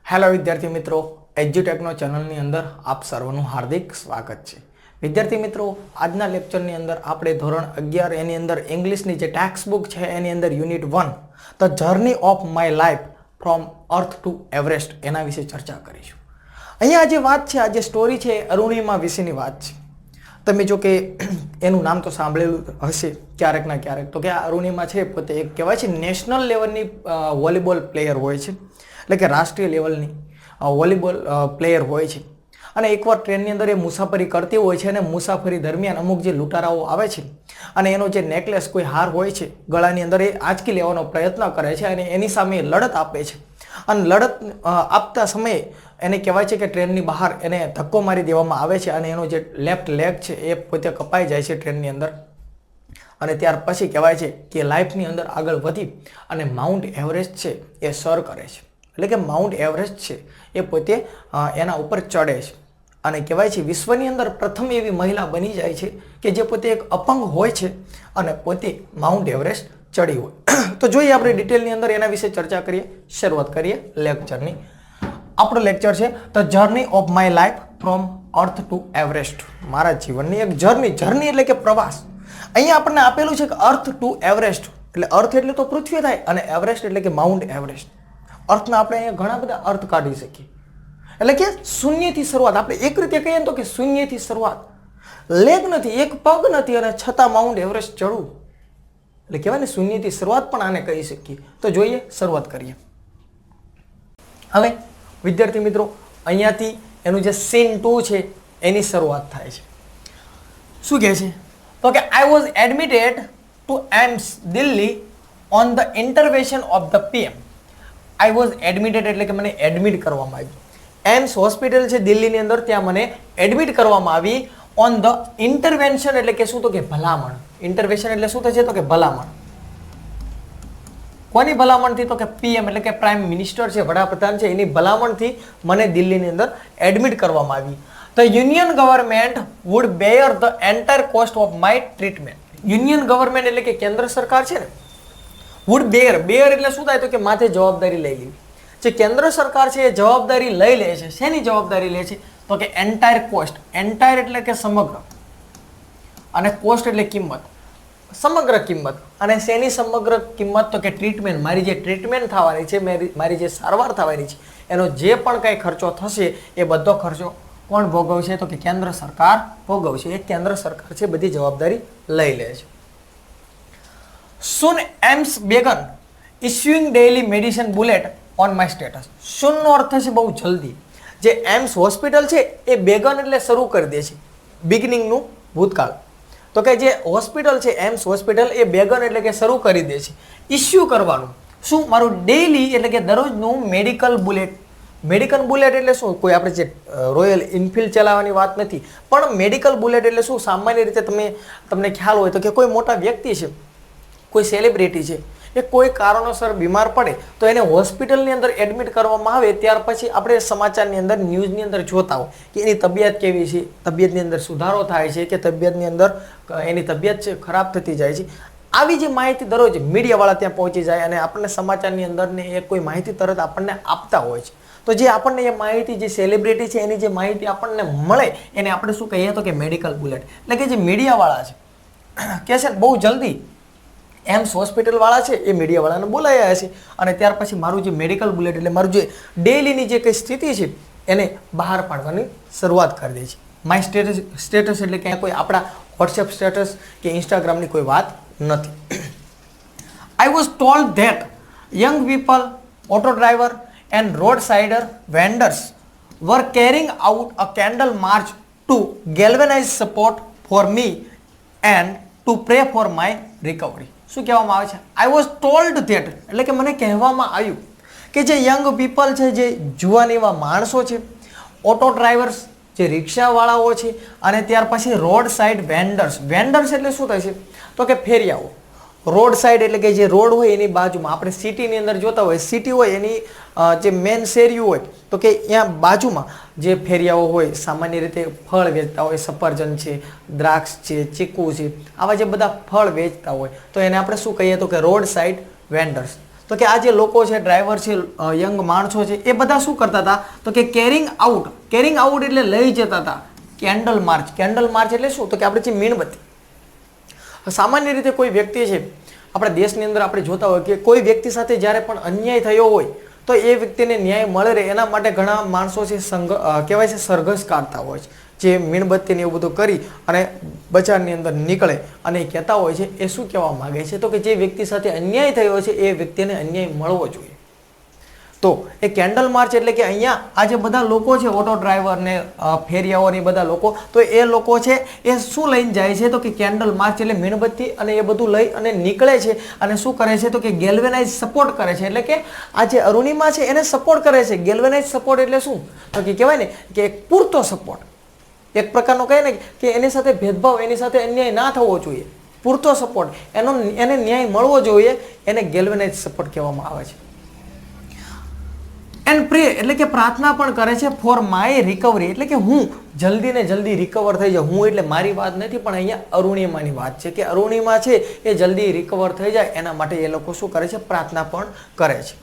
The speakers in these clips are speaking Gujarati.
હેલો વિદ્યાર્થી મિત્રો, એજ્યુટેકનો ચેનલની અંદર આપ સર્વનું હાર્દિક સ્વાગત છે. વિદ્યાર્થી મિત્રો, આજના લેક્ચરની અંદર આપણે ધોરણ 11 એની અંદર ઇંગ્લિશની જે ટેક્સ્ટ બુક છે એની અંદર unit 1 the journey of my life from earth two Everest એના વિશે ચર્ચા કરીશું. અહીંયા જે વાત છે, આ જે સ્ટોરી છે એ અરુણિમા વિશેની વાત છે. તમે જો કે એનું નામ તો સાંભળેલું હશે ક્યારેક ના ક્યારેક, તો કે આ અરુણિમા છે પોતે એક કહેવાય છે નેશનલ લેવલની વોલીબોલ પ્લેયર હોય છે, એટલે કે રાષ્ટ્રીય લેવલની વોલીબોલ પ્લેયર હોય છે. અને એકવાર ટ્રેનની અંદર એ મુસાફરી કરતી હોય છે અને મુસાફરી દરમિયાન અમુક જે લૂંટારાઓ આવે છે અને એનો જે નેકલેસ કોઈ હાર હોય છે ગળાની અંદર એ આંચકી લેવાનો પ્રયત્ન કરે છે અને એની સામે લડત આપે છે. અને લડત આપતા સમયે એને કહેવાય છે કે ટ્રેનની બહાર એને ધક્કો મારી દેવામાં આવે છે અને એનો જે લેફ્ટ લેગ છે એ પોતે કપાઈ જાય છે ટ્રેનની અંદર. અને ત્યાર પછી કહેવાય છે કે લાઈફની અંદર આગળ વધી અને માઉન્ટ એવરેસ્ટ છે એ સર કરે છે, એટલે કે માઉન્ટ એવરેસ્ટ છે એ પોતે એના ઉપર ચડે છે. અને કહેવાય છે વિશ્વની અંદર પ્રથમ એવી મહિલા બની જાય છે કે જે પોતે એક અપંગ હોય છે અને પોતે માઉન્ટ એવરેસ્ટ ચડી હોય. તો જોઈએ આપણે ડિટેલની અંદર એના વિશે ચર્ચા કરીએ, શરૂઆત કરીએ લેક્ચરની. આપણો લેક્ચર છે the journey of my life from earth two Everest. મારા જીવનની એક જર્ની એટલે કે પ્રવાસ. અહીંયા આપણને આપેલું છે કે અર્થ ટુ એવરેસ્ટ, એટલે અર્થ એટલે તો પૃથ્વી થાય અને એવરેસ્ટ એટલે કે માઉન્ટ એવરેસ્ટ. અર્થના આપણે અહીંયા ઘણા બધા અર્થ કાઢી શકીએ, એટલે કે શૂન્યથી શરૂઆત. આપણે એક રીતે કહીએ તો કે શૂન્યથી શરૂઆત, લેગ નથી, એક પગ નથી અને છતાં માઉન્ટ એવરેસ્ટ ચડવું, એટલે કહેવાય ને શૂન્યથી શરૂઆત પણ આને કહી શકીએ. તો જોઈએ, શરૂઆત કરીએ. હવે વિદ્યાર્થી મિત્રો, અહીંયાથી એનું જે સીન 2 છે એની શરૂઆત થાય છે. શું કહે છે? તો કે I was admitted to AIIMS Delhi on the intervention of the PM. I was admitted એટલે કે મને એડમિટ કરવામાં આવ્યું. એમ્સ હોસ્પિટલ છે દિલ્હીની અંદર, ત્યાં મને એડમિટ કરવામાં આવી ઓન ધ ઇન્ટરવેન્શન એટલે કે શું? તો કે ભલામણ. ઇન્ટરવેન્શન એટલે શું થશે? તો કે ભલામણ. કોની ભલામણથી? તો કે પીએમ એટલે કે પ્રાઇમ મિનિસ્ટર છે, વડાપ્રધાન છે, એની ભલામણથી મને દિલ્હીની અંદર એડમિટ કરવામાં આવી. The union government would bear the entire cost of my treatment. Union government એટલે કે કેન્દ્ર સરકાર છે ને, વુડ બેયર એટલે શું થાય? તો કે માથે જવાબદારી લઈ લેવી. જે કેન્દ્ર સરકાર છે એ જવાબદારી લઈ લે છે. શેની જવાબદારી લે છે? તો કે એન્ટાયર કોસ્ટ. એન્ટાયર એટલે કે સમગ્ર અને કોસ્ટ એટલે કિંમત, સમગ્ર કિંમત. અને શેની સમગ્ર કિંમત? તો કે ટ્રીટમેન્ટ. મારી જે ટ્રીટમેન્ટ થવાની છે, મારી જે સારવાર થવાની છે, એનો જે પણ કંઈ ખર્ચો થશે એ બધો ખર્ચો કોણ ભોગવશે? તો કે કેન્દ્ર સરકાર ભોગવશે. એ કેન્દ્ર સરકાર છે બધી જવાબદારી લઈ લે છે. Soon AIIMS began issuing daily medicine bullet on my status. Soon નો અર્થ છે બહુ જલ્દી. જે એમ્સ હોસ્પિટલ છે એ બેગન એટલે શરૂ કરી દે છે, બિગનિંગનું ભૂતકાળ. તો કે જે હોસ્પિટલ છે એમ્સ હોસ્પિટલ એ બેગન એટલે કે શરૂ કરી દે છે ઇસ્યુ કરવાનું. શું? મારું ડેઈલી એટલે કે દરરોજનું મેડિકલ બુલેટ. મેડિકલ બુલેટ એટલે શું? કોઈ આપણે જે રોયલ એનફિલ્ડ ચલાવવાની વાત નથી, પણ મેડિકલ બુલેટ એટલે શું? સામાન્ય રીતે તમને ખ્યાલ હોય તો કે કોઈ મોટા વ્યક્તિ છે, કોઈ સેલિબ્રિટી છે, એ કોઈ કારણોસર બીમાર પડે તો એને હોસ્પિટલની અંદર એડમિટ કરવામાં આવે. ત્યાર પછી આપણે સમાચારની અંદર, ન્યૂઝની અંદર જોતા હોય કે એની તબિયત કેવી છે, તબિયતની અંદર સુધારો થાય છે કે તબિયતની અંદર એની તબિયત છે ખરાબ થતી જાય છે. આવી જે માહિતી દરરોજ મીડિયાવાળા ત્યાં પહોંચી જાય અને આપણને સમાચારની અંદર ને એ કોઈ માહિતી તરત આપણને આપતા હોય છે. તો જે આપણને એ માહિતી, જે સેલિબ્રિટી છે એની જે માહિતી આપણને મળે એને આપણે શું કહીએ? તો કે મેડિકલ બુલેટ. એટલે કે જે મીડિયાવાળા છે કે છે બહુ જલ્દી એમ્સ હોસ્પિટલ વાળા છે એ મીડિયાવાળાને બોલાયા છે અને ત્યાર પછી મારું જે મેડિકલ બુલેટ એટલે મારું જે ડેઈલીની જે કંઈ સ્થિતિ છે એને બહાર પાડવાની શરૂઆત કરી દે છે. માય સ્ટેટસ એટલે કે કોઈ આપણા વોટ્સએપ સ્ટેટસ કે ઇન્સ્ટાગ્રામની કોઈ વાત નથી. I was told that young people, auto driver and roadside vendors were carrying out a candle march to galvanize support for me and to pray for my recovery. શું કહેવામાં આવે છે? આઈ વોઝ ટોલ્ડ ધેટ એટલે કે મને કહેવામાં આવ્યું કે જે યંગ પીપલ છે, જે જુવાન એવા માણસો છે, ઓટો ડ્રાઈવર્સ જે રિક્ષાવાળાઓ છે, અને ત્યાર પછી રોડ સાઇડ વેન્ડર્સ. વેન્ડર્સ એટલે શું થાય છે? તો કે ફેરિયાઓ. રોડ સાઇડ એટલે કે જે રોડ હોય એની બાજુમાં, આપણે સિટીની અંદર જોતા હોય, સિટી હોય એની જે મેન શેરીઓ હોય તો કે ત્યાં બાજુમાં જે ફેરિયાઓ હોય, સામાન્ય રીતે ફળ વેચતા હોય, સફરજન છે, દ્રાક્ષ છે, ચીકુ છે, આવા જે બધા ફળ વેચતા હોય તો એને આપણે શું કહીએ? તો કે રોડ સાઇડ વેન્ડર્સ. તો કે આ જે લોકો છે, ડ્રાઈવર છે, યંગ માણસો છે, એ બધા શું કરતા હતા તો કે કેરિંગ આઉટ એટલે લઈ જતા હતા કેન્ડલ માર્ચ એટલે શું તો કે આપણે જે મીણબત્તી, સામાન્ય રીતે કોઈ વ્યક્તિ છે આપણા દેશની અંદર આપણે જોતા હોય કે કોઈ વ્યક્તિ સાથે જ્યારે પણ અન્યાય થયો હોય તો એ વ્યક્તિને ન્યાય મળે રહે એના માટે ઘણા માણસો છે કહેવાય છે સરઘસ કાઢતા હોય છે, જે મીણબત્તીને એવું બધું કરી અને બજારની અંદર નીકળે અને એ કહેતા હોય છે. એ શું કહેવા માગે છે તો કે જે વ્યક્તિ સાથે અન્યાય થયો છે એ વ્યક્તિને અન્યાય મળવો જોઈએ. તો એ કેન્ડલ માર્ચ એટલે કે અહીંયા આ જે બધા લોકો છે, ઓટો ડ્રાઈવર ને ફેરિયાઓની બધા લોકો, તો એ લોકો છે એ શું લઈને જાય છે તો કે કેન્ડલ માર્ચ એટલે મીણબત્તી અને એ બધું લઈ અને નીકળે છે અને શું કરે છે તો કે ગેલ્વેનાઇઝ સપોર્ટ કરે છે. એટલે કે આ જે અરુણિમા છે એને સપોર્ટ કરે છે. ગેલ્વેનાઇઝ સપોર્ટ એટલે શું તો કે કહેવાય ને કે એક પૂરતો સપોર્ટ, એક પ્રકારનો કહે ને કે એની સાથે ભેદભાવ, એની સાથે અન્યાય ના થવો જોઈએ, પૂરતો સપોર્ટ, એને ન્યાય મળવો જોઈએ, એને ગેલ્વેનાઇઝ સપોર્ટ કહેવામાં આવે છે. એન્ડ પ્રે એટલે કે પ્રાર્થના પણ કરે છે ફોર માય રિકવરી એટલે કે હું જલ્દી ને જલ્દી રિકવર થઈ જાઉં. હું એટલે મારી વાત નથી પણ અહીંયા અરુણિમાની વાત છે કે અરુણિમા છે એ જલ્દી રિકવર થઈ જાય એના માટે એ લોકો શું કરે છે, પ્રાર્થના પણ કરે છે.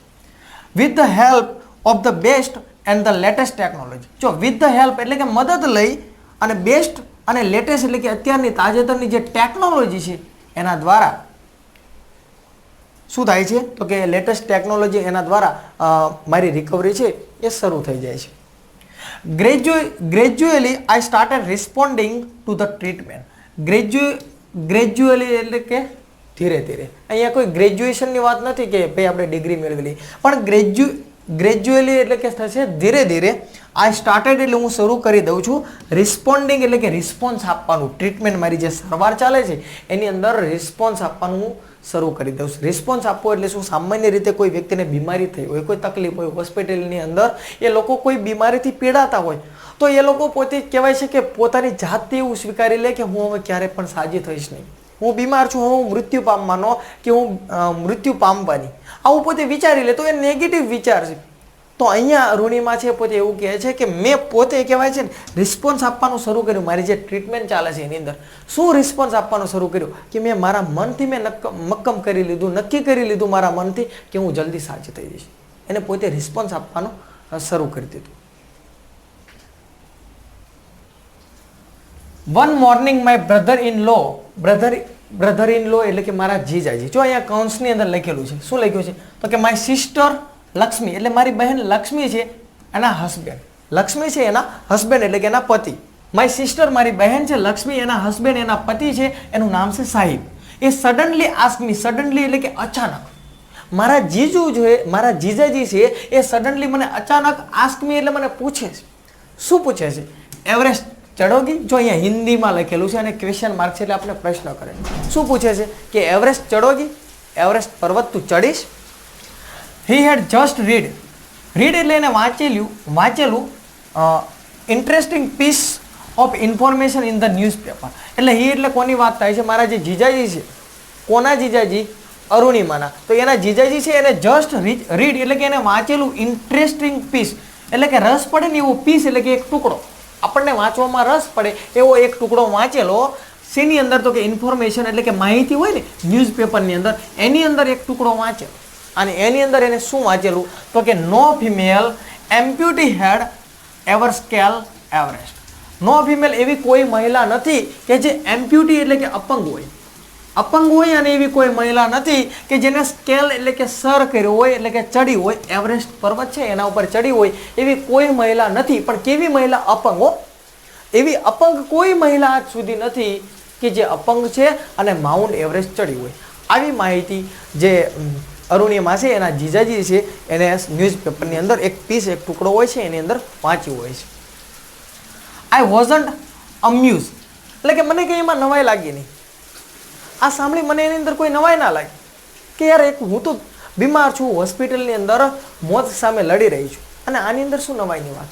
With the help of the best and the latest technology. જો વિથ ધ હેલ્પ એટલે કે મદદ લઈ અને બેસ્ટ અને લેટેસ્ટ એટલે કે અત્યારની તાજેતરની જે ટેકનોલોજી છે એના દ્વારા શું થાય છે તો કે લેટેસ્ટ ટેકનોલોજી એના દ્વારા મારી રિકવરી છે એ શરૂ થઈ જાય છે. Gradually I started responding to the treatment. Gradually એટલે કે ધીરે ધીરે. અહીંયા કોઈ ગ્રેજ્યુએશનની વાત નથી કે ભાઈ આપણે ડિગ્રી મેળવેલી, પણ ગ્રેજ્યુઅલી એટલે કે થશે ધીરે ધીરે. આઈ સ્ટાર્ટેડ એટલે હું શરૂ કરી દઉં છું. રિસ્પોન્ડિંગ એટલે કે રિસ્પોન્સ આપવાનું, ટ્રીટમેન્ટ મારી જે સારવાર ચાલે છે એની અંદર રિસ્પોન્સ આપવાનું હું શરૂ કરી દઉં છું. રિસ્પોન્સ આપવો એટલે શું, સામાન્ય રીતે કોઈ વ્યક્તિને બીમારી થઈ હોય, કોઈ તકલીફ હોય, હોસ્પિટલની અંદર એ લોકો કોઈ બીમારીથી પીડાતા હોય તો એ લોકો પોતે કહેવાય છે કે પોતાની જાતથી એવું સ્વીકારી લે કે હું હવે ક્યારે પણ સાજી થઈશ નહીં, હું બીમાર છું, હું મૃત્યુ પામવાનો કે હું મૃત્યુ પામવાની, આવું પોતે વિચારી લે તો એ નેગેટિવ વિચાર છે. તો અહીંયા અરુણિમા છે પોતે એવું કહે છે કે મેં પોતે કહેવાય છે ને રિસ્પોન્સ આપવાનું શરૂ કર્યું. મારી જે ટ્રીટમેન્ટ ચાલે છે એની અંદર શું રિસ્પોન્સ આપવાનું શરૂ કર્યું કે મેં મારા મનથી મેં મક્કમ કરી લીધું, નક્કી કરી લીધું મારા મનથી કે હું જલ્દી સાજી થઈ જઈશ. એને પોતે રિસ્પોન્સ આપવાનું શરૂ કરી દીધું. One morning my brother in law એટલે કે મારા જીજાજી. જો અહીંયા કૌંસની અંદર લખેલું છે, શું લખ્યું છે તો કે માય સિસ્ટર લક્ષ્મી એટલે મારી બહેન લક્ષ્મી છે એના હસબેન્ડ, લક્ષ્મી છે એના હસબેન્ડ એટલે કે એના પતિ. માય સિસ્ટર મારી બહેન છે લક્ષ્મી, એના હસબેન્ડ એના પતિ છે, એનું નામ છે સાહિબ. એ સડનલી આસ્ક મી, સડનલી એટલે કે અચાનક, મારા જીજુ છે, મારા જીજાજી છે એ સડનલી મને અચાનક આસ્ક મી એટલે મને પૂછે છે. શું પૂછે છે? એવરેસ્ટ ચડોગી. જો અહીંયા હિન્દીમાં લખેલું છે અને ક્વેશ્ચન માર્ક છે એટલે આપણે પ્રશ્ન કરે. શું પૂછે છે કે એવરેસ્ટ ચડોગી, એવરેસ્ટ પર્વત તું ચડીશ? હી હેડ જસ્ટ રીડ એટલે એને વાંચેલું interesting piece of information in the newspaper. એટલે હી એટલે કોની વાત થાય છે? મારા જે જીજાજી છે. કોના જીજાજી? અરુણિમાના. તો એના જીજાજી છે એને જસ્ટ રીડ એટલે કે એને વાંચેલું ઇન્ટરેસ્ટિંગ પીસ એટલે કે રસ પડે ને એવો પીસ એટલે કે એક ટુકડો, આપણને વાંચવામાં રસ પડે એવો એક ટુકડો વાંચેલો. શેની અંદર તો કે ઇન્ફોર્મેશન એટલે કે માહિતી હોય ને ન્યૂઝપેપરની અંદર, એની અંદર એક ટુકડો વાંચેલો. અને એની અંદર એને શું વાંચેલું તો કે નો ફિમેલ એમ્પ્યુટી હેડ એવર સ્કેલ એવરેસ્ટ. નો ફિમેલ એવી કોઈ મહિલા નથી કે જે એમ્પ્યુટી એટલે કે અપંગ હોય અને એવી કોઈ મહિલા નથી કે જેને સ્કેલ એટલે કે સર કર્યો હોય એટલે કે ચડી હોય, એવરેસ્ટ પર્વત છે એના ઉપર ચડી હોય એવી કોઈ મહિલા નથી. પણ કેવી મહિલા? અપંગ હો. એવી અપંગ કોઈ મહિલા આજ સુધી નથી કે જે અપંગ છે અને માઉન્ટ એવરેસ્ટ ચડી હોય. આવી માહિતી જે અરુણિમા છે એના જીજાજી છે એને ન્યૂઝપેપરની અંદર એક પીસ, એક ટુકડો હોય છે એની અંદર વાંચ્યું હોય છે. આઈ વોઝન્ટ અમ્યુઝ એટલે કે મને કંઈ એમાં નવાઈ લાગી નહીં. આ સાંભળી મને એની અંદર કોઈ નવાઈ ના લાગી કે યાર એક હું તો બીમાર છું, હોસ્પિટલની અંદર મોત સામે લડી રહી છું અને આની અંદર શું નવાઈની વાત?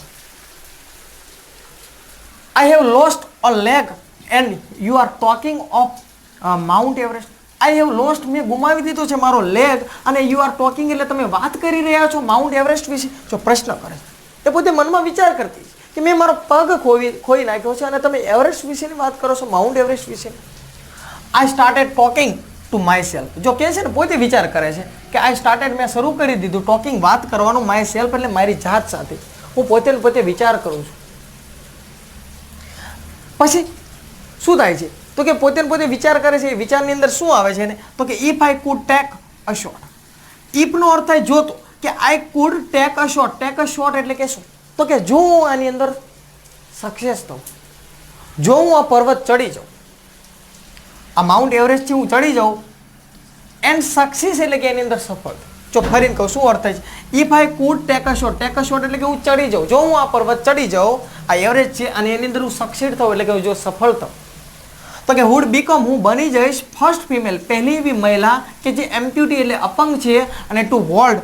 I have lost a leg and you are talking of Mount Everest. I have lost મેં ગુમાવી દીધો છે મારો લેગ અને યુ આર ટોકિંગ એટલે તમે વાત કરી રહ્યા છો માઉન્ટ એવરેસ્ટ વિશે. જો પ્રશ્ન કરે એ પોતે મનમાં વિચાર કરતી કે મેં મારો પગ ખોઈ નાખ્યો છે અને તમે એવરેસ્ટ વિશેની વાત કરો છો, માઉન્ટ એવરેસ્ટ વિશે. I started talking to my self. જો કહે છે ને પોતે વિચાર કરે છે કે આઈ સ્ટાર્ટેડ, મેં શરૂ કરી દીધું ટોકિંગ, વાત કરવાનું માય સેલ્ફ એટલે મારી જાત સાથે. હું પોતે ને પોતે વિચાર કરું છું. પછી શું થાય છે તો કે પોતે ને પોતે વિચાર કરે છે. વિચારની અંદર શું આવે છે ને તો કે if I could take a shot. ઇફનો અર્થ થાય જો, તો કે I could take a shot. Take a shot એટલે કે શું તો કે જો હું આની અંદર સક્સેસ થઉં, જો હું આ પર્વત ચડી જાઉં, આ માઉન્ટ એવરેસ્ટથી હું ચડી જાઉં, એન્ડ સક્સેસ એટલે કે એની અંદર સફળ. જો ફરીને કહું શું અર્થ થાય છે, if I could take a shot. Take a shot એટલે કે હું ચડી જાઉં, જો હું આ પર્વત ચડી જાઉં, આ એવરેજ છે, અને એની અંદર હું સક્સીડ થઉં એટલે કે જો સફળ થઉં, તો કે વુડ બીકમ, હું બની જઈશ ફર્સ્ટ ફિમેલ, પહેલી એવી મહિલા કે જે એમ્પ્યુટી એટલે અપંગ છે, અને ટુ હોલ્ડ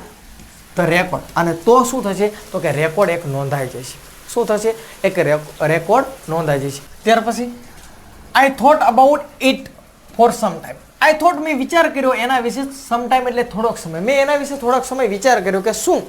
ધ રેકોર્ડ. અને તો શું થશે તો કે રેકોર્ડ એક નોંધાઈ જશે. શું થશે? એક રેકોર્ડ નોંધાઈ જશે. ત્યાર પછી I thought about it for some time. I thought, મેં વિચાર કર્યો એના વિશે, સમ ટાઈમ એટલે થોડોક સમય, મેં એના વિશે થોડોક સમય વિચાર કર્યો કે શું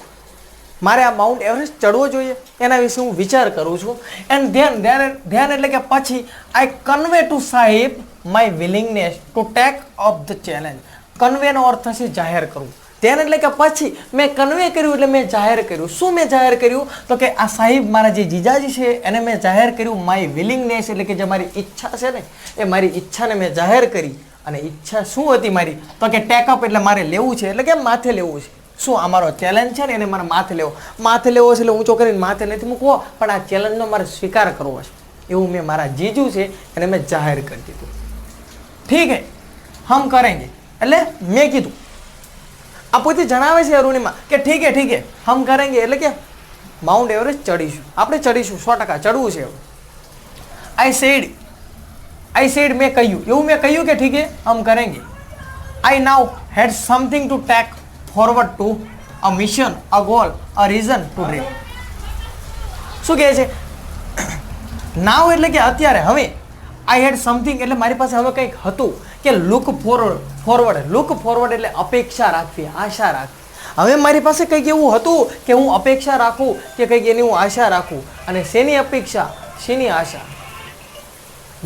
મારે આ માઉન્ટ એવરેસ્ટ ચડવો જોઈએ, એના વિશે હું વિચાર કરું છું. એન્ડ ધ્યાન એટલે કે પછી આઈ કન્વે ટુ સાહેબ my willingness to take up the challenge. કન્વેનો અર્થ થશે જાહેર કરવું. ધ્યાન એટલે કે પછી મેં કન્વે કર્યું એટલે મેં જાહેર કર્યું. શું મેં જાહેર કર્યું તો કે આ સાહેબ મારા જે જીજાજી છે એને મેં જાહેર કર્યું. માય વિલિંગનેસ એટલે કે જે મારી ઈચ્છા છે ને એ મારી ઈચ્છાને મેં જાહેર કરી. અને ઈચ્છા શું હતી મારી તો કે ટેકઅપ એટલે મારે લેવું છે, એટલે કે માથે લેવું છે. શું આ મારો ચેલેન્જ છે ને એને મારે માથે લેવો છે, એટલે ઊંચો કરીને માથે નથી મૂકવો, પણ આ ચેલેન્જનો મારે સ્વીકાર કરવો છે. એવું મેં મારા જીજુ છે એને મેં જાહેર કરી દીધું. ઠીક હે, હમ કરેંગે એટલે મેં કીધું. આ પોતે જણાવે છે અરુણિમા કે ઠીક હે હમ કરેંગે એટલે કે માઉન્ટ એવરેસ્ટ ચડીશું, આપણે ચડીશું, 100% ચડવું છે. આઈ સેડ મેં કહ્યું, એવું મેં કહ્યું કે ઠીક હે હમ કરેંગે. I now had something to take forward to a mission, a goal, a reason to dream. શું કહે છે? નાવ એટલે કે અત્યારે, હવે. આઈ હેડ સમથિંગ એટલે મારી પાસે હવે કંઈક હતું કે લુક ફોરવર્ડ એટલે અપેક્ષા રાખવી, આશા રાખવી. હવે મારી પાસે કંઈક એવું હતું કે હું અપેક્ષા રાખું કે કંઈક એની હું આશા રાખું. અને શેની અપેક્ષા, શેની આશા?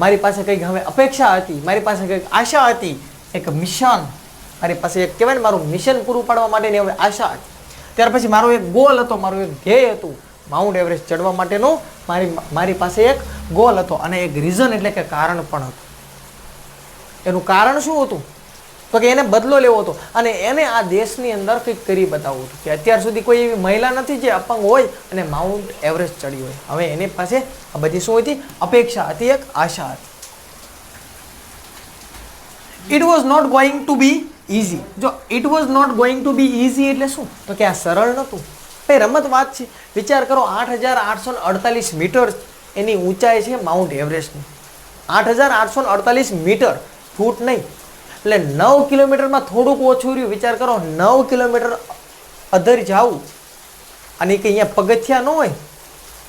મારી પાસે કંઈક હવે અપેક્ષા હતી, મારી પાસે કંઈક આશા હતી, એક મિશન, મારી પાસે એક કહેવાય ને મારું મિશન પૂરું પાડવા માટેની હવે આશા હતી. ત્યાર પછી મારો એક ગોલ હતો, મારું એક ધ્યેય હતું માઉન્ટ એવરેસ્ટ ચડવા માટેનું. મારી પાસે એક ગોલ હતો અને એક રીઝન એટલે કે કારણ પણ હતું. એનું કારણ શું હતું તો કે એને બદલો લેવો હતો અને એને આ દેશની અંદર કંઈક કરી બતાવવું હતું કે અત્યાર સુધી કોઈ એવી મહિલા નથી જે અપંગ હોય અને માઉન્ટ એવરેસ્ટ ચડી હોય. હવે એની પાસે આ બધી શું હતી? અપેક્ષા હતી, એક આશા હતી. It was not going to be easy. જો it was not going to be easy એટલે શું તો કે આ સરળ નહોતું. ભાઈ રમત વાત છે. વિચાર કરો, 8,848 મીટર એની ઊંચાઈ છે માઉન્ટ એવરેસ્ટની. 8,848 મીટર, ફૂટ નહીં. એટલે 9 કિલોમીટરમાં થોડુંક ઓછું રહ્યું. વિચાર કરો, 9 કિલોમીટર અધર જવું, અને કે અહીંયા પગથિયા ન હોય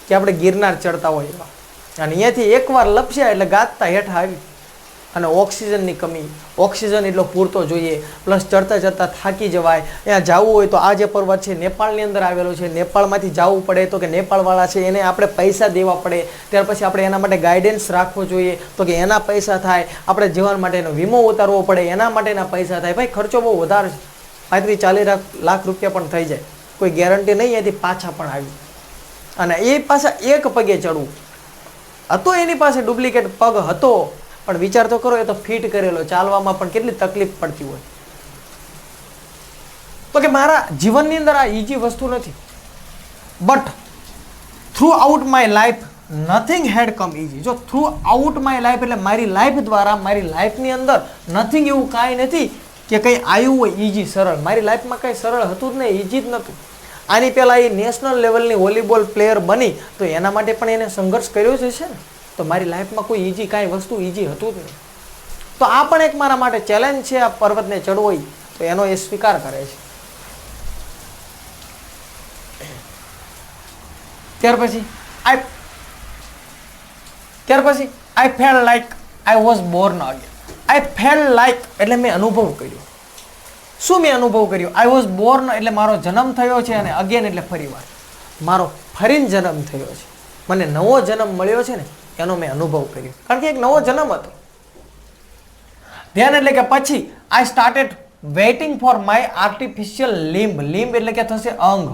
કે આપણે ગિરનાર ચડતા હોય એવા, અને અહીંયાથી એકવાર લપસ્યા એટલે ગાજતા હેઠા આવી. અને ઓક્સિજનની કમી, ઓક્સિજન એટલો પૂરતો જોઈએ, પ્લસ ચડતા ચડતા થાકી જવાય. ત્યાં જવું હોય તો આ જે પર્વત છે નેપાળની અંદર આવેલો છે, નેપાળમાંથી જવું પડે તો કે નેપાળવાળા છે એને આપણે પૈસા દેવા પડે. ત્યાર પછી આપણે એના માટે ગાઈડન્સ રાખવો જોઈએ તો કે એના પૈસા થાય. આપણે જીવન માટેનો વીમો ઉતારવો પડે, એના માટેના પૈસા થાય. ભાઈ ખર્ચો બહુ વધારે છે, 35-40 લાખ રૂપિયા પણ થઈ જાય. કોઈ ગેરંટી નહીં એથી પાછા પણ આવી. અને એ પાછા એક પગે ચડવું હતો, એની પાસે ડુપ્લિકેટ પગ હતો, પણ વિચાર તો કરો, એ તો ફિટ કરેલો, ચાલવામાં પણ કેટલી તકલીફ પડતી હોય. તો કે મારા જીવનની અંદર આ ઈઝી વસ્તુ નથી, but through my life nothing had come easy. જો થ્રુ આઉટ માય લાઈફ એટલે મારી લાઈફ દ્વારા, મારી લાઈફની અંદર નથિંગ એવું કાંઈ નથી કે કંઈ આવ્યું હોય ઇઝી, સરળ. મારી લાઈફમાં કંઈ સરળ હતું જ નહીં, ઇઝી જ નહોતું. આની પહેલાં એ નેશનલ લેવલની વોલીબોલ પ્લેયર બની તો એના માટે પણ એને સંઘર્ષ કર્યો જ છે ને. તો મારી લાઈફમાં કોઈ ઇઝી કાંઈ વસ્તુ ઇઝી હતું જ નહીં. તો આ પણ એક મારા માટે ચેલેન્જ છે, આ પર્વતને ચડવો, તો એનો એ સ્વીકાર કરે છે. ત્યાર પછી I felt like I was born again. I felt like એટલે મેં અનુભવ કર્યો. શું મેં અનુભવ કર્યો? આઈ વોઝ બોર્ન એટલે મારો જન્મ થયો છે, અને અગેન એટલે ફરીવાર મારો ફરીને જન્મ થયો છે. મને નવો જન્મ મળ્યો છે ને એનો મેં અનુભવ કર્યો, કારણ કે એક નવો જન્મ હતો. ધ્યાન એટલે કે પછી I started waiting for my artificial limb. Limb એટલે કે થશે અંગ.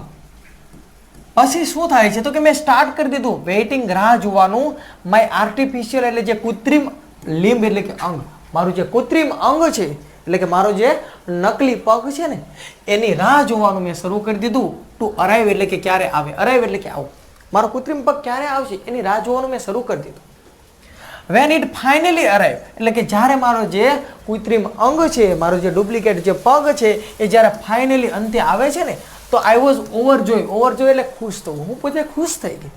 પછી શું થાય છે તો કે મેં સ્ટાર્ટ કરી દીધું વેઇટિંગ, રાહ જોવાનું, માય આર્ટિફિશિયલ એટલે જે કૃત્રિમ, લિમ્બ એટલે કે અંગ, મારું જે કૃત્રિમ અંગ છે એટલે કે મારો જે નકલી પગ છે ને એની રાહ જોવાનું મેં શરૂ કરી દીધું. ટુ અરાઈવ એટલે કે ક્યારે આવે, અરાઈવ એટલે કે આવું, મારો કૃત્રિમ પગ ક્યારે આવશે એની રાહ જોવાનું મેં શરૂ કરી દીધું. વેન ઇટ ફાઇનલી અરાઈવ એટલે કે જ્યારે મારો જે કૃત્રિમ અંગ છે, મારો જે ડુપ્લિકેટ જે પગ છે એ જ્યારે ફાઇનલી અંતે આવે છે ને તો આઈ વોઝ ઓવરજોય. ઓવરજોય એટલે ખુશ થવું. હું પોતે ખુશ થઈ ગઈ.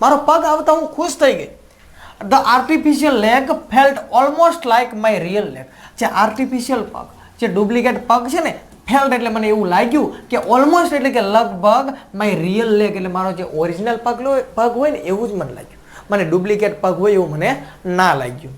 મારો પગ આવતા હું ખુશ થઈ ગઈ. The artificial leg felt almost like my real leg. જે આર્ટિફિશિયલ પગ, જે ડુપ્લિકેટ પગ છે ને, ફેલ્ટ એટલે મને એવું લાગ્યું કે ઓલમોસ્ટ એટલે કે લગભગ માય રિયલ લેગ એટલે મારો જે ઓરિજિનલ પગ હોય ને એવું જ મને લાગ્યું. મને ડુપ્લિકેટ પગ હોય એવું મને ના લાગ્યું.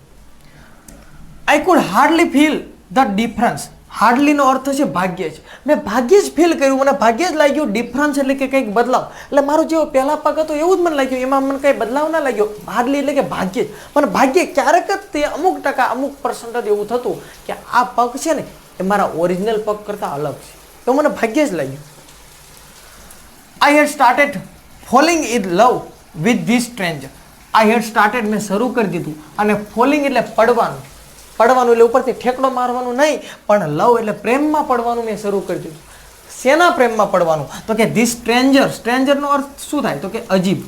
I could hardly feel the difference. હાર્ડલીનો અર્થ છે ભાગ્યે જ. મેં ભાગ્યે જ ફીલ કર્યું, મને ભાગ્યે જ લાગ્યું. ડિફરન્સ એટલે કે કંઈક બદલાવ. એટલે મારો જેવો પહેલા પગ હતો એવું જ મને લાગ્યું, એમાં મને કંઈ બદલાવ ના લાગ્યો. હાર્ડલી એટલે કે ભાગ્યે જ. મને ભાગ્યે ક્યારેક જ તે અમુક ટકા, અમુક % એવું થતું કે આ પગ છે ને એ મારા ઓરિજિનલ પગ કરતાં અલગ છે. તો મને ભાગ્યે જ લાગ્યું. I had started falling in love with this stranger. I had started મેં શરૂ કરી દીધું. અને ફોલિંગ એટલે પડવાનું. પડવાનું એટલે ઉપરથી ઠેકડો મારવાનું નહીં, પણ લવ એટલે પ્રેમમાં પડવાનું મેં શરૂ કરી દીધું. શેના પ્રેમમાં પડવાનું તો કે ધીસ સ્ટ્રેન્જર. સ્ટ્રેન્જરનો અર્થ શું થાય તો કે અજીબ.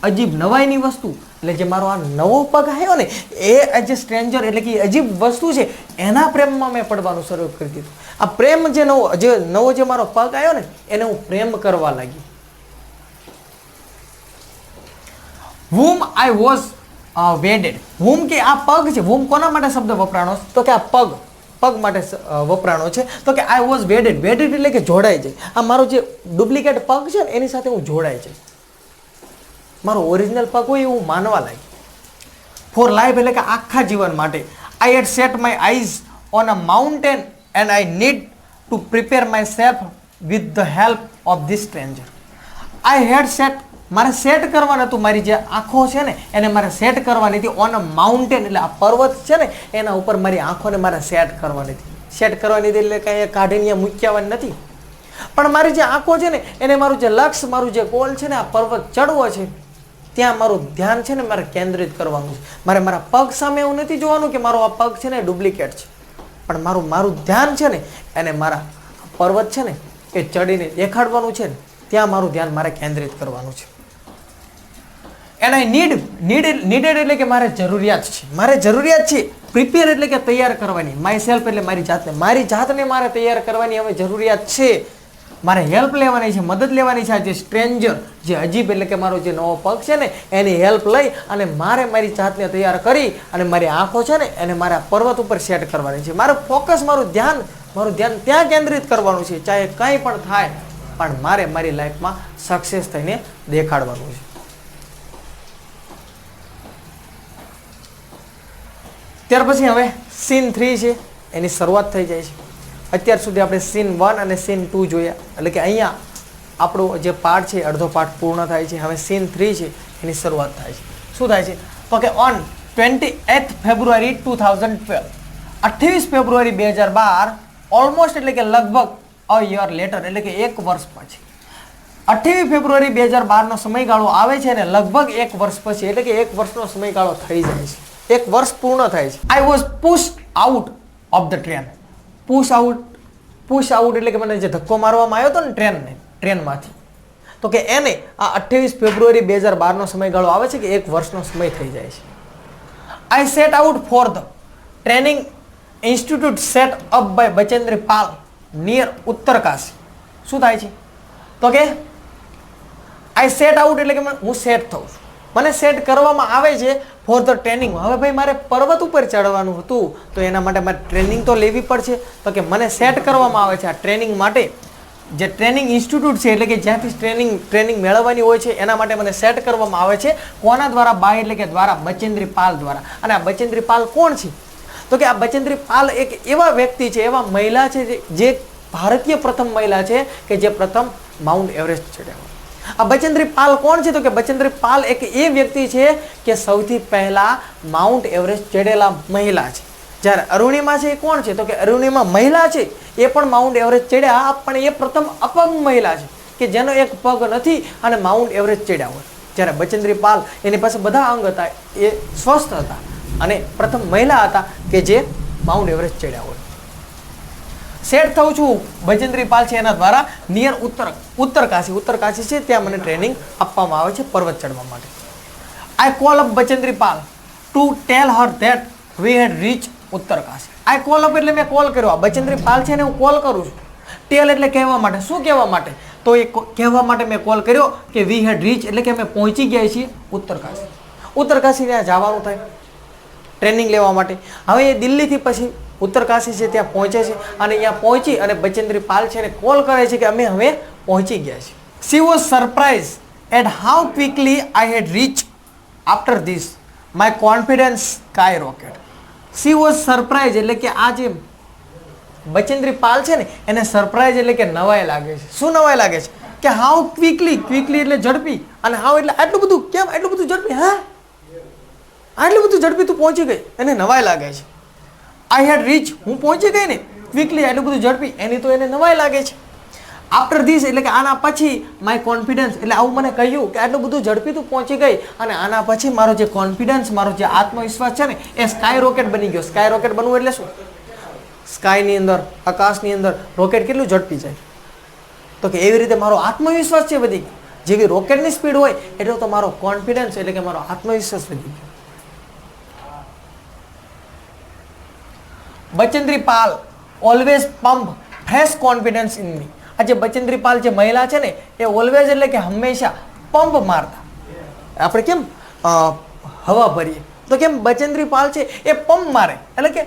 અજીબ, નવાઈની વસ્તુ. એટલે જે મારો આ નવો પગ આવ્યો ને એ જે સ્ટ્રેન્જર એટલે કે અજીબ વસ્તુ છે એના પ્રેમમાં મેં પડવાનું શરૂ કરી દીધું. આ પ્રેમ જે નવો જે મારો પગ આવ્યો ને એને હું પ્રેમ કરવા લાગી. whom I was wedded. whom કે આ પગ છે, whom કોના માટે શબ્દ વપરાણો તો કે આ પગ માટે વપરાણો છે. તો કે I was wedded. wedded એટલે કે જોડાઈ જાય. આ મારો જે ડુપ્લિકેટ પગ છે ને એની સાથે હું જોડાઈ જાય. મારો ઓરિજિનલ પગ હોય એવું માનવા લાગી. ફોર લાઈફ એટલે કે આખા જીવન માટે. I had set my eyes on a mountain and I need to prepare myself with the help of this stranger. I had set, મારે સેટ કરવાનું હતું, મારી જે આંખો છે ને એને મારે સેટ કરવાની હતી. ઓન અ માઉન્ટેન એટલે આ પર્વત છે ને એના ઉપર મારી આંખોને મારે સેટ કરવાની હતી. સેટ કરવાની હતી એટલે કાંઈ કાઢીને મૂક્યાવાની નથી, પણ મારી જે આંખો છે ને એને મારું જે લક્ષ્ય, મારું જે ગોલ છે ને આ પર્વત ચડવો છે ત્યાં મારું ધ્યાન છે ને મારે કેન્દ્રિત કરવાનું છે. મારે મારા પગ સામે એવું નથી જોવાનું કે મારો આ પગ છે ને ડુપ્લિકેટ છે, પણ મારું ધ્યાન છે ને એને મારા પર્વત છે ને એ ચડીને દેખાડવાનું છે ને ત્યાં મારું ધ્યાન મારે કેન્દ્રિત કરવાનું છે. એન્ડ આઈ નીડેડ એટલે કે મારે જરૂરિયાત છે. મારે જરૂરિયાત છે. પ્રિપેર એટલે કે તૈયાર કરવાની. માય સેલ્ફ એટલે મારી જાતને મારે તૈયાર કરવાની હવે જરૂરિયાત છે. મારે હેલ્પ લેવાની છે, મદદ લેવાની છે. જે સ્ટ્રેન્જર, જે અજીબ એટલે કે મારો જે નવો પગ છે ને એની હેલ્પ લઈ અને મારે મારી જાતને તૈયાર કરી અને મારી આંખો છે ને એને મારા પર્વત ઉપર સેટ કરવાની છે. મારે ફોકસ, મારું ધ્યાન ત્યાં કેન્દ્રિત કરવાનું છે. ચાહે કંઈ પણ થાય પણ મારે મારી લાઈફમાં સક્સેસ થઈને દેખાડવાનું છે. ત્યાર પછી હવે સીન 3 છે એની શરૂઆત થઈ જાય છે. અત્યાર સુધી આપણે સીન 1 અને સીન 2 જોયા, એટલે કે અહીંયા આપણો જે પાર્ટ છે અડધો પાર્ટ પૂર્ણ થાય છે. હવે સીન 3 છે એની શરૂઆત થાય છે. શું થાય છે તો કે ઓન 28 ફેબ્રુઆરી 2012, 28 ફેબ્રુઆરી 2012, ઓલમોસ્ટ એટલે કે લગભગ અ યર લેટર એટલે કે એક વર્ષ પછી. 28 ફેબ્રુઆરી 2012નો સમયગાળો આવે છે અને લગભગ એક વર્ષ પછી એટલે કે એક વર્ષનો સમયગાળો થઈ જાય છે. એક વર્ષ પૂર્ણ થાય છે. I was pushed out of the train. Push out એટલે કે મને જે ધક્કો મારવામાં આવ્યો હતો ને ટ્રેનમાંથી, તો કે એને આ 28 ફેબ્રુઆરી 2012નો સમયગાળો આવે છે કે એક વર્ષનો સમય થઈ જાય છે. I set out for the training institute set up by Bachendri Pal near Uttarkashi. શું થાય છે તો કે આઈ સેટ આઉટ એટલે કે હું સેટ થઉં છું, મને સેટ કરવામાં આવે છે ફોર ધ ટ્રેનિંગ. હવે ભાઈ મારે પર્વત ઉપર ચડવાનું હતું તો એના માટે મારે ટ્રેનિંગ તો લેવી પડશે. તો કે મને સેટ કરવામાં આવે છે આ ટ્રેનિંગ માટે. જે ટ્રેનિંગ ઇન્સ્ટિટ્યૂટ છે એટલે કે જ્યાંથી ટ્રેનિંગ મેળવવાની હોય છે એના માટે મને સેટ કરવામાં આવે છે. કોના દ્વારા? બાય એટલે કે દ્વારા, બચેન્દ્ર પાલ દ્વારા. અને આ બચેન્દ્ર પાલ કોણ છે તો કે આ બચેન્દ્ર પાલ એક એવા વ્યક્તિ છે, એવા મહિલા છે જે ભારતીય પ્રથમ મહિલા છે કે જે પ્રથમ માઉન્ટ એવરેસ્ટ ચડ્યા. આ બચેન્દ્ર પાલ કોણ છે તો કે બચેન્દ્ર પાલ એક એ વ્યક્તિ છે કે સૌથી પહેલા માઉન્ટ એવરેસ્ટ ચડેલા મહિલા છે. જ્યારે અરુણિમા છે એ કોણ છે? તો કે અરુણિમા મહિલા છે, એ પણ માઉન્ટ એવરેસ્ટ ચડ્યા, પણ એ પ્રથમ અપંગ મહિલા છે કે જેનો એક પગ નથી અને માઉન્ટ એવરેસ્ટ ચડ્યા હોય. જ્યારે બચેન્દ્રી પાલ એની પાસે બધા અંગ હતા, એ સ્વસ્થ હતા અને પ્રથમ મહિલા હતા કે જે માઉન્ટ એવરેસ્ટ ચડ્યા હોય. સેટ થઉં છું બચેન્દ્રી પાલ છે એના દ્વારા નિયર ઉત્તરકાશી છે, ત્યાં મને ટ્રેનિંગ આપવામાં આવે છે પર્વત ચડવા માટે. I call up Bachendri Pal to tell her that we had reach Uttarkashi. I call up એટલે મેં કોલ કર્યો. બચેન્દ્રી પાલ છે ને હું કોલ કરું છું. ટેલ એટલે કહેવા માટે. શું કહેવા માટે? તો એ કહેવા માટે મેં કોલ કર્યો કે વી હેડ રીચ એટલે કે અમે પહોંચી ગયા છીએ ઉત્તરકાશી. ઉત્તરકાશી ત્યાં જવાનું થાય ટ્રેનિંગ લેવા માટે. હવે એ દિલ્હીથી પછી ઉત્તરકાશી છે ત્યાં પહોંચે છે અને અહીંયા પહોંચી અને બચેન્દ્રી પાલ છે ને કોલ કરે છે કે અમે હવે પહોંચી ગયા છીએ. She was surprise at how quickly I had reach after this my confidence skyrocket. She was surprise એટલે કે આ જે બચેન્દ્રી પાલ છે ને એને સરપ્રાઇઝ એટલે કે નવાઈ લાગે છે. શું નવાઈ લાગે છે? કે હાઉ ક્વિકલી એટલે ઝડપી અને હાઉ એટલે આટલું બધું. કેમ આટલું બધું ઝડપી? હા, આટલું બધું ઝડપી તું પહોંચી ગઈ, એને નવાઈ લાગે છે. આઈ હેડ રીચ હું પહોંચી ગઈ ને ક્વિકલી આટલું બધું ઝડપી, એની તો એને નવાઈ લાગે છે. આફ્ટર ધીસ એટલે કે આના પછી માય કોન્ફિડન્સ એટલે આવું મને કહ્યું કે આટલું બધું ઝડપી તું પહોંચી ગઈ અને આના પછી મારો જે કોન્ફિડન્સ, મારો જે આત્મવિશ્વાસ છે ને એ સ્કાય રોકેટ બની ગયો. સ્કાય રોકેટ બનવું એટલે શું? સ્કાયની અંદર, આકાશની અંદર રોકેટ કેટલું ઝડપી જાય? તો કે એવી રીતે મારો આત્મવિશ્વાસ છે વધી ગયો. જેવી રોકેટની સ્પીડ હોય એટલો તો મારો કોન્ફિડન્સ એટલે કે મારો આત્મવિશ્વાસ વધી ગયો. Bachendri Pal always pump fresh confidence in me. આ જે બચેન્દ્રી પાલ જે મહિલા છે ને એ ઓલવેઝ એટલે કે હંમેશા પંપ મારતા. આપણે કેમ હવા ભરીએ તો કેમ બચેન્દ્રી પાલ છે એ પંપ મારે એટલે કે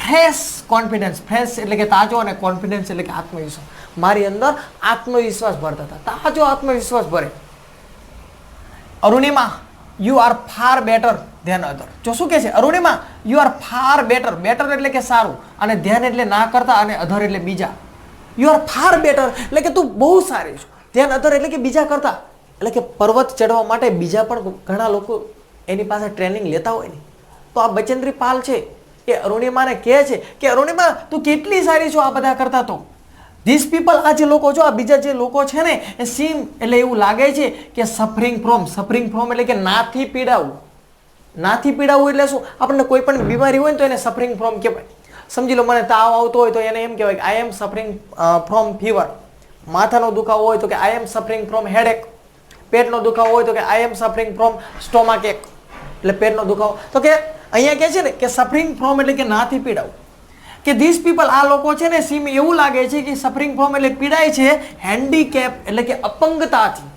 ફ્રેશ કોન્ફિડન્સ. ફ્રેશ એટલે કે તાજો અને કોન્ફિડન્સ એટલે કે આત્મવિશ્વાસ. મારી અંદર આત્મવિશ્વાસ ભરતા હતા, તાજો આત્મવિશ્વાસ ભરે. Arunima you are far better than other. જો શું કહે છે? Arunima you are far better. Better એટલે કે સારું અને ધ્યાન એટલે ના કરતા અને અધર એટલે બીજા. યુ આર ફાર બેટર એટલે કે તું બહુ સારી છો. ધ્યાન અધર એટલે કે બીજા કરતા. એટલે કે પર્વત ચડવા માટે બીજા પણ ઘણા લોકો એની પાસે ટ્રેનિંગ લેતા હોય ને. તો આ બચેન્દ્રી પાલ છે એ અરુણિમાને કહે છે કે અરુણિમા તું કેટલી સારી છો આ બધા કરતા. તો ધીસ પીપલ આ જે લોકો છો, આ બીજા જે લોકો છે ને એ સીમ એટલે એવું લાગે છે કે સફરિંગ ફ્રોમ એટલે કે નાથી પીડાવું. નાથી પીડાવું એટલે શું? આપણને કોઈ પણ બીમારી હોય ને તો એને સફરિંગ ફ્રોમ કહેવાય. સમજી લો મને તાવ આવતો હોય તો એને એમ કહેવાય કે આઈ એમ સફરિંગ ફ્રોમ ફીવર. માથાનો દુખાવો હોય તો કે આઈ એમ સફરિંગ ફ્રોમ હેડેક. પેટનો દુખાવો હોય તો કે આઈ એમ સફરિંગ ફ્રોમ સ્ટોમાક એક એટલે પેટનો દુખાવો. તો કે અહીંયા કહે છે ને કે સફરિંગ ફ્રોમ એટલે કે નાથી પીડાવું. કે ધીસ પીપલ આ લોકો છે ને સીમ એવું લાગે છે કે સફરિંગ ફ્રોમ એટલે પીડાય છે હેન્ડીકેપ એટલે કે અપંગતાથી.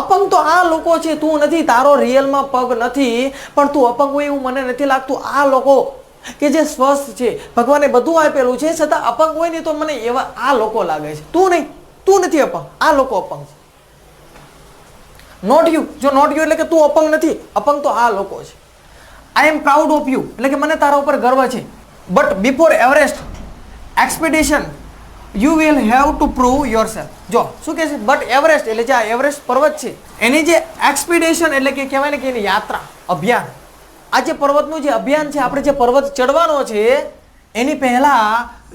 અપંગ તો આ લોકો છે, તું નથી. તારો રિયલમાં પગ નથી પણ તું અપંગ હોય એવું મને નથી લાગતું. આ લોકો કે જે સ્વસ્થ છે, ભગવાને બધું આપેલું છે છતાં અપંગ હોય ને તો મને એવા આ લોકો લાગે છે. તું નહીં, તું નથી અપંગ, આ લોકો અપંગ છે. Not you. જો નોટ યુ એટલે કે તું અપંગ નથી, અપંગ તો આ લોકો છે. I am proud of you એટલે કે મને તારા ઉપર ગર્વ છે. But before Everest expedition you will have to prove yourself. જો શું કહે છે? બટ એવરેસ્ટ એટલે જે આ એવરેસ્ટ પર્વત છે એની જે એક્સપેડિશન એટલે કે કહેવાય ને કે એની યાત્રા, અભિયાન, આ જે પર્વતનું જે અભિયાન છે, આપણે જે પર્વત ચડવાનો છે એની પહેલા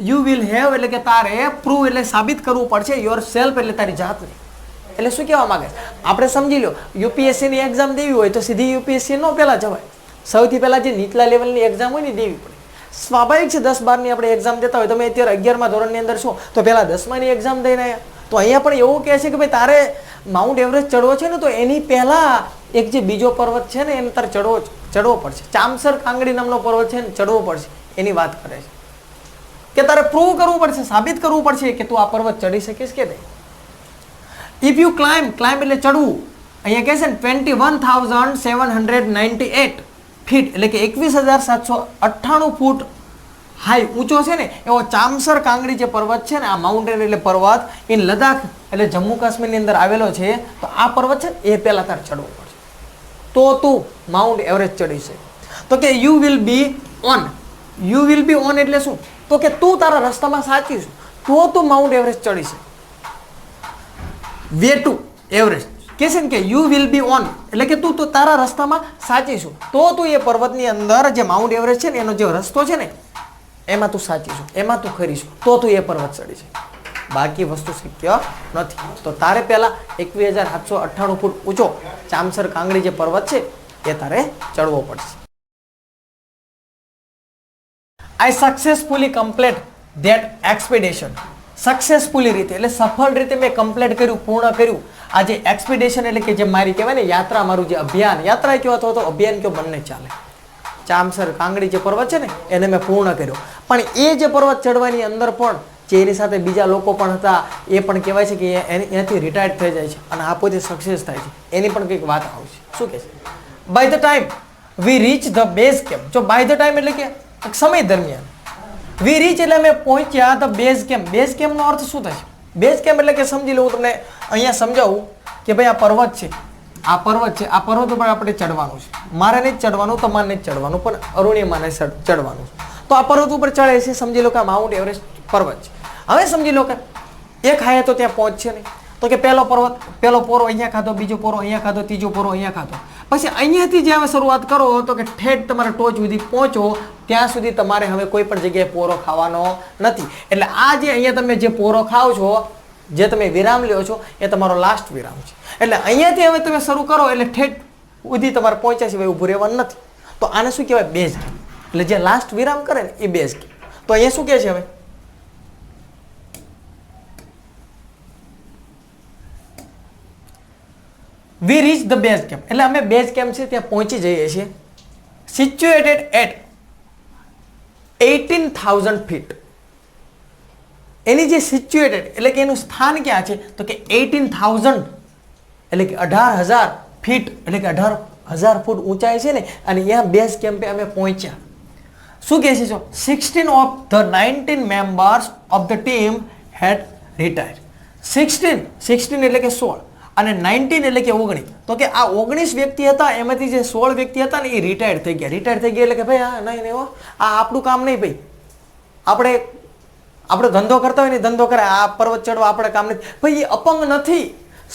યુ વિલ હેવ એટલે કે તારે પ્રૂવ એટલે સાબિત કરવું પડશે યોર સેલ્ફ એટલે તારી જાતને. એટલે શું કહેવા માંગે છે? આપણે સમજી લો યુપીએસસીની એક્ઝામ દેવી હોય તો સીધી યુપીએસસી ન પહેલાં જવાય. સૌથી પહેલાં જે નીચલા લેવલની એક્ઝામ હોય ને દેવી પડે. સ્વાભાવિક છે 10-12ની આપણે એક્ઝામ દેતા હોય. તમે અત્યારે 11મા ધોરણની અંદર છો તો પહેલાં 10માની એક્ઝામ દઈને આવ્યા. તો અહીંયા પણ એવું કહે છે કે ભાઈ તારે માઉન્ટ એવરેસ્ટ ચડવો છે ને તો એની પહેલાં એક જે બીજો પર્વત છે ને એને તારે ચડવો પડશે. ચામસર કાંગડી નામનો પર્વત છે ને ચડવો પડશે એની વાત કરે છે. કે તારે પ્રૂવ કરવું પડશે, સાબિત કરવું પડશે કે તું આ પર્વત ચડી શકીશ કે નહીં. ઇફ યુ ક્લાઇમ્બ એટલે ચડવું. અહીંયા કહે છે ને 21,798 ફીટ એટલે કે 21,798 ફૂટ હાઈ ઊંચો છે ને એવો ચામસર કાંગડી જે પર્વત છે ને આ માઉન્ટેન એટલે પર્વત ઇન લદ્દાખ એટલે જમ્મુ કાશ્મીરની અંદર આવેલો છે. તો આ પર્વત છે એ પહેલાં તારે ચડવો પડશે તો તું માઉન્ટ એવરેસ્ટ ચડી છે. તો કે you will be on. You will be on એટલે શું? તો કે તું તારા રસ્તામાં સાચી છું તો તું માઉન્ટ એવરેસ્ટ ચડી છે. વે ટુ એવરેસ્ટ કે છે ને કે યુ વિલ બી ઓન એટલે કે તું તારા રસ્તામાં સાચી છું તો તું એ પર્વતની અંદર જે માઉન્ટ એવરેસ્ટ છે ને એનો જે રસ્તો છે ને એમાં તું સાચી છું, એમાં તું ખરી છું, તો તું એ પર્વત ચડી છે, બાકી વસ્તુ શક્ય નથી. તો તારે પહેલા 21,798 ફૂટ ઊંચો ચામસર કાંગડી જે પર્વત છે એ તારે ચડવો પડશે. આઈ successfully complete that expedition. Successfully રીતે એટલે સફળ રીતે મેં કમ્પ્લીટ કર્યું, પૂર્ણ કર્યું આ જે એક્સપેડિશન એટલે કે જે મારી કહેવાય ને યાત્રા, મારું જે અભિયાન, યાત્રા કયો અથવા તો અભિયાન કયો બંને ચાલે. ચામસર કાંગડી જે પર્વત છે ને એને મેં પૂર્ણ કર્યો. પણ એ જે પર્વત ચડવાની અંદર પણ જે એની સાથે બીજા લોકો પણ હતા એ પણ કહેવાય છે કે એનાથી રિટાયર્ડ થઈ જાય છે અને આ પોતે સક્સેસ થાય છે. એની પણ કંઈક વાત આવશે. શું કહે છે? By the time we reach the base camp. જો બાય ધ ટાઈમ એટલે કે સમય દરમિયાન, વી રીચ એટલે અમે પહોંચ્યા ધ બેઝ કેમ્પ. બેઝ કેમ્પનો અર્થ શું થાય છે? બેઝ કેમ્પ એટલે કે સમજી લો, હું તમને અહીંયા સમજાવું કે ભાઈ આ પર્વત છે, આ પર્વત છે, આ પર્વત ઉપર આપણે ચડવાનું છે. મારે નહીં ચડવાનું, તમારે નહીં ચડવાનું, પણ અરુણિમાને ચડવાનું છે. તો આ પર્વત ઉપર ચડે છે, સમજી લો કે આ માઉન્ટ એવરેસ્ટ પર્વત છે. હવે સમજી લો કે એક હાયે તો ત્યાં પહોંચશે નહીં, તો કે પહેલો પર્વત, પહેલો પોરો અહીંયા ખાધો, બીજો પોરો અહીંયા ખાધો, ત્રીજો પોરો અહીંયા ખાધો. પછી અહીંયાથી જે હવે શરૂઆત કરો તો કે ઠેઠ તમારે ટોચ સુધી પહોંચો ત્યાં સુધી તમારે હવે કોઈ પણ જગ્યાએ પોરો ખાવાનો નથી. એટલે આ જે અહીંયા તમે જે પોરો ખાઓ છો, જે તમે વિરામ લ્યો છો, એ તમારો લાસ્ટ વિરામ છે. એટલે અહીંયાથી હવે તમે શરૂ કરો એટલે ઠેઠ સુધી તમારે પહોંચ્યા સિવાય ઊભું રહેવાનું નથી. તો આને શું કહેવાય? Base camp. એટલે જે લાસ્ટ વિરામ કરે ને એ બેઝ કેમ્પ. તો અહીંયા શું કહે છે હવે? વી રીચ ધ બેઝ કેમ્પ એટલે અમે બેઝ કેમ્પ છે ત્યાં પહોંચી જઈએ છીએ. Situated at 18,000 fit. એની જે સિચ્યુએટેડ એટલે કે એનું સ્થાન ક્યાં છે તો કે 18,000 એટલે કે 18,000 ફીટ એટલે કે 18,000 ફૂટ ઊંચાઈ છે ને, અને અહીંયા બેઝ કેમ્પે અમે પહોંચ્યા. શું કહે છે? 16 of the 19 members of the team had retired. 16 એટલે કે 16 અને 19 એટલે કે 19. તો કે આ 19 વ્યક્તિ હતા, એમાંથી જે 16 વ્યક્તિ હતા ને એ રિટાયર્ડ થઈ ગયા. રિટાયર્ડ થઈ ગયા એટલે કે ભાઈ આ નહીં નહીં, આ આપણું કામ નહીં ભાઈ, આપણે ધંધો કરતા હોય ને ધંધો કરે, આ પર્વત ચડવા આપણે કામ નથી. ભાઈ એ અપંગ નથી,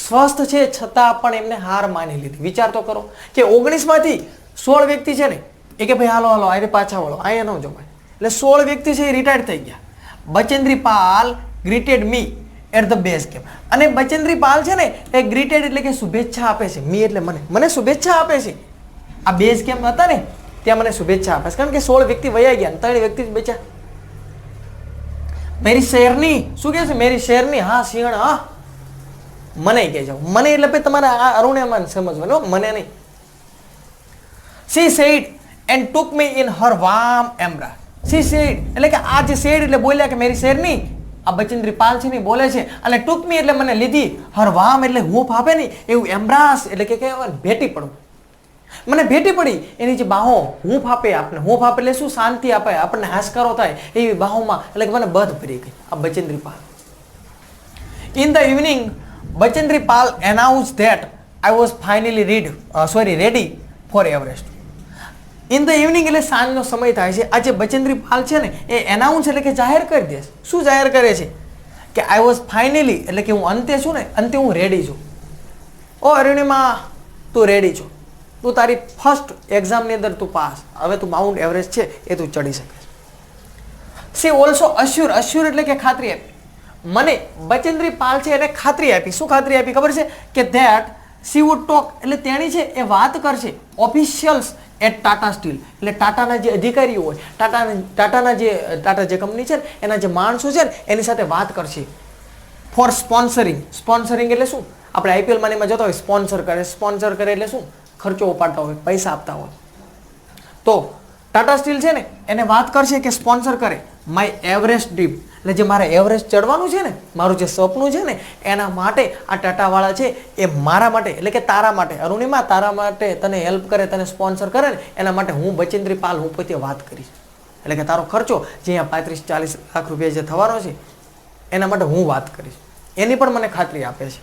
સ્વસ્થ છે, છતાં પણ એમને હાર માની લીધી. વિચાર તો કરો કે 19 માંથી 16 વ્યક્તિ છે ને એ કે ભાઈ હાલો હાલો આને પાછા વળો, અહીંયા ન જવાય. એટલે 16 વ્યક્તિ છે એ રિટાયર્ડ થઈ ગયા. Bachendri Pal greeted me at the base camp. અને બચેન્દ્રી પાલ છે ને એ ગ્રીટેડ એટલે કે શુભેચ્છા આપે છે. મી એટલે મને શુભેચ્છા આપે છે. આ બેઝ કેમ્પ હતા ને ત્યાં મને શુભેચ્છા આપે છે, કારણ કે 16 વ્યક્તિ વયા ગયા, 3 વ્યક્તિ જ બચ્યા. મેરી શેરની શું કહે છે? મેરી શેરની, હા સિંહણ, હા મને કહે જાવ. મને એટલે ભાઈ તમારે આ અરુણિમાને સમજવાનું, મને નહીં. She said and took me in her warm embrace. She said એટલે કે આ જે said એટલે બોલ્યા કે મેરી શેરની, આ બચેન્દ્રી પાલ છે ને બોલે છે, અને took me એટલે મને લીધી, her warm એટલે હૂંફ આપે ને એવું, embrace એટલે કે ભેટી પડવું. મને ભેટી પડી, એની જે બાહો હૂંફ આપે, આપણે હૂંફ આપે એટલે શું? શાંતિ આપે, આપણને હાશકારો થાય એવી બાહોમાં, એટલે કે મને બધ ભરી ગઈ આ Bachendri Pal. In the evening, Bachendri Pal announced that I was finally ready for Everest. In the evening એટલે સાંજનો સમય થાય છે. આ જે બચેન્દ્રી પાલ છે ને એ એનાઉન્સ એટલે કે જાહેર કરી દે. શું જાહેર કરે છે? કે I was finally એટલે કે હું અંતે છું ને, અંતે હું રેડી છું. ઓ અરુણિમા, તું રેડી છો, તું તારી ફર્સ્ટ એક્ઝામની અંદર તું પાસ, હવે તું માઉન્ટ એવરેસ્ટ છે એ તું ચડી શકે છે. She also assured એટલે કે ખાતરી આપી. મને બચેન્દ્રી પાલ છે એને ખાતરી આપી. શું ખાતરી આપી ખબર છે? કે ધેટ she would talk એટલે તેણી છે એ વાત કરશે ઓફિશિયલ્સ એટ ટાટા સ્ટીલ એટલે ટાટાના જે અધિકારીઓ હોય, ટાટા જે કંપની છે ને એના જે માણસો છે ને એની સાથે વાત કરશે ફોર સ્પોન્સરિંગ. સ્પોન્સરિંગ એટલે શું? આપણે આઈપીએલ માનીમાં જતા હોય, સ્પોન્સર કરે એટલે શું? ખર્ચો ઉપાડતા હોય, પૈસા આપતા હોય. તો ટાટા સ્ટીલ છે ને એને વાત કરશે કે સ્પોન્સર કરે માય એવરેસ્ટ ડ્રીમ એટલે જે મારે એવરેસ્ટ ચડવાનું છે ને, મારું જે સપનું છે ને, એના માટે આ ટાટાવાળા છે એ મારા માટે એટલે કે તારા માટે, અરુણિમા તારા માટે તને હેલ્પ કરે, તને સ્પોન્સર કરે ને એના માટે હું બચેન્દ્રી પાલ હું પોતે વાત કરીશ. એટલે કે તારો ખર્ચો જે અહીંયા 35-40 લાખ રૂપિયા જે થવાનો છે એના માટે હું વાત કરીશ. એની પણ મને ખાતરી આપે છે.